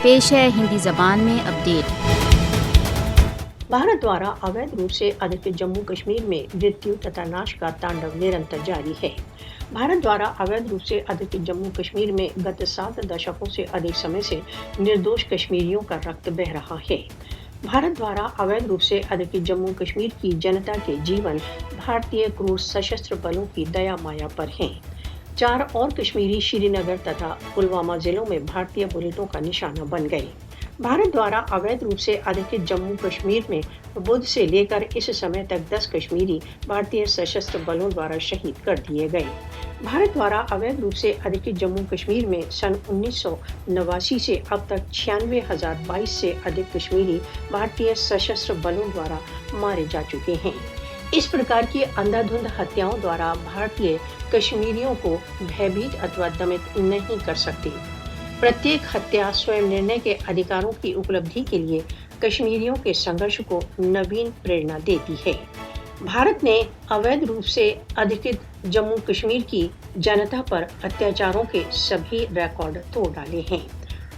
पेश है हिंदी जबान में अपडेट। भारत द्वारा अवैध रूप से अधिकृत जम्मू कश्मीर में मृत्यु तथा नाश का तांडव निरंतर जारी है। भारत द्वारा अवैध रूप से अधिकृत जम्मू कश्मीर में गत 7 दशकों से अधिक समय से निर्दोष कश्मीरियों का रक्त बह रहा है। भारत द्वारा अवैध रूप से अधिकृत जम्मू कश्मीर की जनता के जीवन भारतीय क्रूर सशस्त्र बलों की दया माया पर हैं। 4 और कश्मीरी श्रीनगर तथा पुलवामा जिलों में भारतीय बुलेटों का निशाना बन गए। भारत द्वारा अवैध रूप से अधिकृत जम्मू कश्मीर में बुध से लेकर इस समय तक 10 कश्मीरी भारतीय सशस्त्र बलों द्वारा शहीद कर दिए गए। भारत द्वारा अवैध रूप से अधिकृत जम्मू कश्मीर में सन 1989 से अब तक 96,022 से अधिक कश्मीरी भारतीय सशस्त्र बलों द्वारा मारे जा चुके हैं। इस प्रकार की अंधाधुंध हत्याओं द्वारा भारतीय कश्मीरियों को भयभीत अथवा दमित नहीं कर सकती। प्रत्येक हत्या स्वयं निर्णय के अधिकारों की उपलब्धि के लिए कश्मीरियों के संघर्ष को नवीन प्रेरणा देती है। भारत ने अवैध रूप से अधिकृत जम्मू कश्मीर की जनता पर अत्याचारों के सभी रिकॉर्ड तोड़ डाले हैं।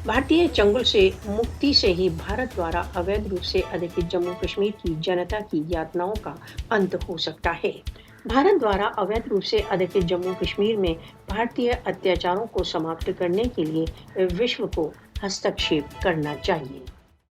भारतीय चंगुल से मुक्ति से ही भारत द्वारा अवैध रूप से अधिकृत जम्मू कश्मीर की जनता की यातनाओं का अंत हो सकता है। भारत द्वारा अवैध रूप से अधिकृत जम्मू कश्मीर में भारतीय अत्याचारों को समाप्त करने के लिए विश्व को हस्तक्षेप करना चाहिए।